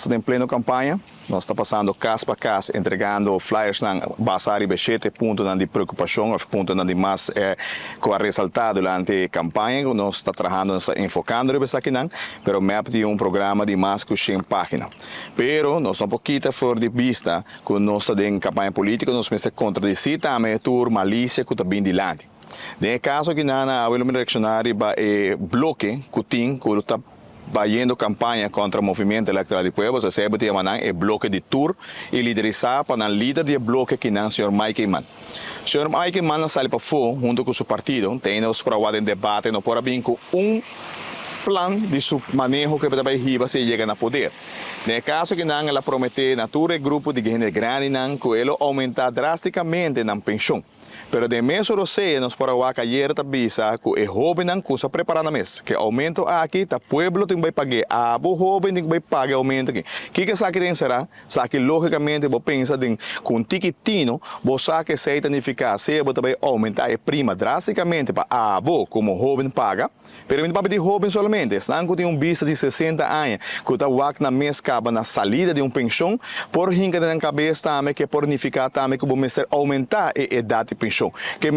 estamos em plena campanha, nós estamos passando casa para casa, entregando flyers na Bazar e 7 pontos de preocupação, pontos de mais que a ressaltar durante a campanha, nós estamos trabalhando, nós estamos enfocando isso aqui, mas MEP tem programa de mais que 100 páginas. Pero nós estamos um pouquinho fora de vista, que nós estamos em campanha política, nós estamos contradizer também a malícia que está bem de lado. No caso que a reaccionária é bloque que tem, que está fazendo campanha contra o movimento eleitoral do povo, se sabe que é bloque de tour e liderizar para o líder do bloque que é o Sr. Mike Mann. O Sr. Mike Mann sai para fora, junto com o seu partido, tem os provados em debate, não pode vir com plan de seu manejo que vai riba se chega no poder. No caso que ela prometeu na todo grupo de gente grande, que ele aumentar drasticamente na pensão. Pero de mês ou seja, nós para o ayer tabisa que é jovem não custa preparando mês, que aumento aqui, tá pueblo tem que pagar, a bo jovem tem que pagar aumento aqui. Que saque tem será? Saque logicamente vou pensar em com tiquitino, vou saque se significa se vou também aumentar a prima drasticamente para a bo como jovem paga, pero não para de jovem somente, senão que tem vista de 60 anos, que tá wak na mês acaba na salida de pensão, por hinca na cabeça também que por significar também que vou aumentar a idade de pensão. Que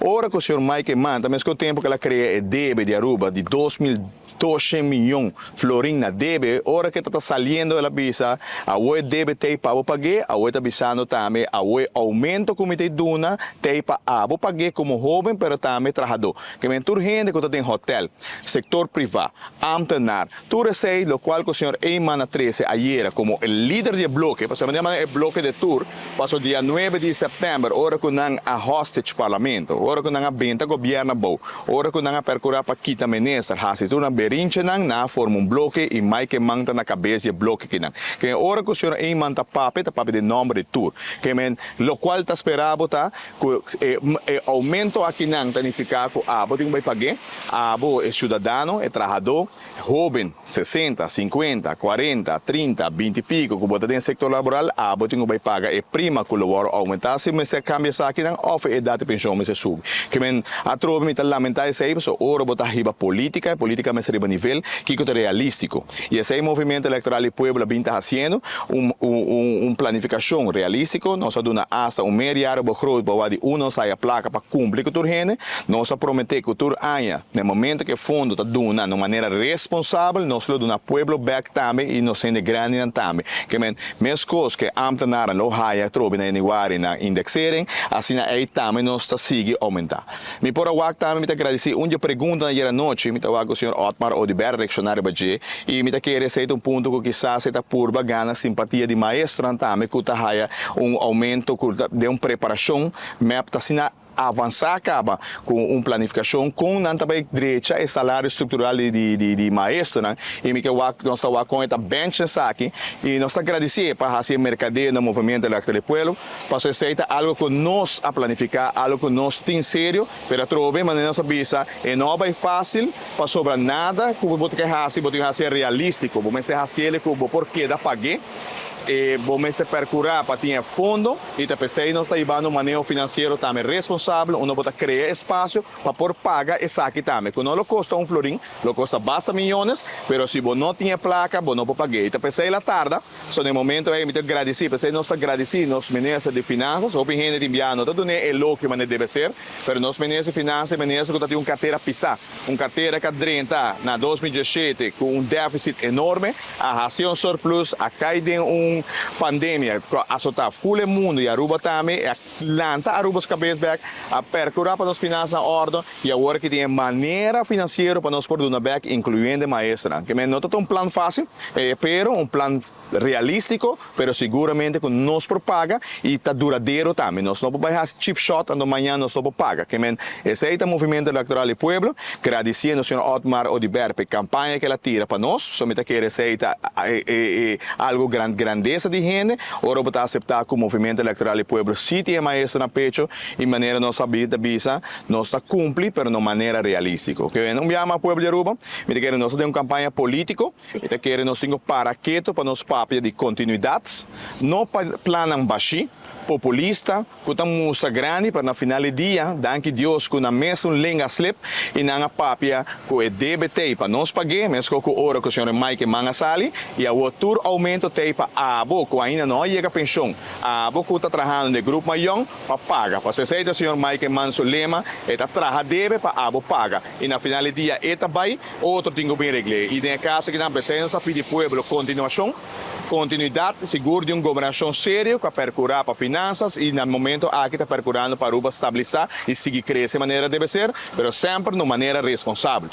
ora que o Sr. Mike Mann, também que o tempo que ela cria débito de Aruba de 2.200 milhões florim na débito, ora que está saindo ela bisa, a o débito tem para pagar, a o está bisando também, a o aumento que me duna tem para pagar como jovem, pero também trabalhador. Que tudo gente que tem hotel, setor privado, amtenar, tudo sei, lo qual que o Sr. Eyman 13 ayer como el líder de bloque, porque se o bloque de tour, passou dia 9 de setembro, ora que não a hostage parlamento, ora que não benta governo bom, ora que não percurar para quita minister, hasi tu na berinche na forma bloque e Mike manta na cabeça de bloque que não. Que ora que o senhor Eyman tá pape de nome de tour, que lo qual tá esperado tá que aumento aqui não tanificar que abo tem vai pagar, abo é cidadão, é trabalhador, jovem 60, 50, 40, 30, 20 e pico, que bota dentro do sector laboral, abo tem vai pagar é prima que o aumentar se você cambia isso aqui não oferece idade de pensão me se sube. Que a trova me lamentar isso aí, porque ora botar riba política me se riba nível que é realístico. E esse movimento eleitoral do povo bem está fazendo planificação realístico, nós damos hasta meio bocro para de uno sai a placa para cumprir com o turno, nós prometer que o tur aia, no momento que o fundo está dando de maneira responsável, nós lo damos povo back também e nós sendo grande também. Que mesmo coisas que amtenaram lo haia trova na iguari na indexering, assim aí também nós está seguir aumentar. Me por awak também me te agradecer uma pergunta na noite, me te awak o senhor Otmar Odiber, reaccionário Baje, e me te querer receita ponto que quizás está por gana simpatia de maestro também que está haia aumento de preparação, me está avançar acaba com planificação com também direita e salário estrutural de maestro, né? E me que nós estamos com esta bench aqui e nós estamos agradecer para fazer mercadeio no movimento eleitoral do povo, para aceitar algo que nós a planificar, algo que nós tem sério, para trover mas nossa visa é não é fácil, para sobrar nada, que vou ter que fazer realístico, vou fazer ele que vou porque dá pagar vamos percurar para ter fundo e também nós estamos levando um manejo financeiro também responsável, nós vamos criar espaço para por pagar essa aqui também, que não custa florim, lo custa bastante milhões, mas se você não tem placa, você não pode pagar. E também na tarde, so no momento é muito agradecer, porque nós agradecemos nos ministros de finanças, ou gente de enviando, tudo não é o que deve ser, mas nos ministros de finanças, ministros que tem uma carteira pisar, uma carteira que drenta na 2017 com déficit enorme, a ração surplus, a caída pandemia, assotar full mundo e Aruba também, Atlanta, Aruba os cabeças back, a percurar para nós finanças na ordem e agora que tem maneira financeira para nós pôr na back, incluindo maestra. Que não é um plano fácil, pero um plano realístico, pero seguramente que nós propaga e está duradouro também. Nós não podemos fazer chip shot quando amanhã nós não paga. Que esse é o movimento eleitoral do povo, agradecendo ao senhor Otmar Odiber pela campanha que ela tira para nós, somente que receita algo grandeza de gente, ora para aceitar que o movimento eleitoral do povo se tem maestro na pecho e maneira nossa vida bisa, nós está cumprir, pero de maneira realística. Que não chama o povo de Aruba, me quer nós temos uma campanha política, me quer nós temos paraqueto para nós papel de continuidade, não planam baixi, populista, que mostra grande para na final do dia, danke Deus, que na mesa lenga slip e na papia que é DBT para nós pagar, mas que o hora que o senhor Mike manga sali e a outro aumento tem para abo, que ainda não chega a pensão. Abo que está trabalhando no grupo maior para pagar. Para se o senhor Mike Manso Lema, está trabalhando deve para abo paga. E na final do dia, está vai, outro tem que bem regler. E na casa que na presença pede pueblo continuação, continuidade, seguro de governação sério que percurar para finanças e no momento aqui está percurando para estabilizar e seguir crescer de maneira deve ser, mas sempre de maneira responsável.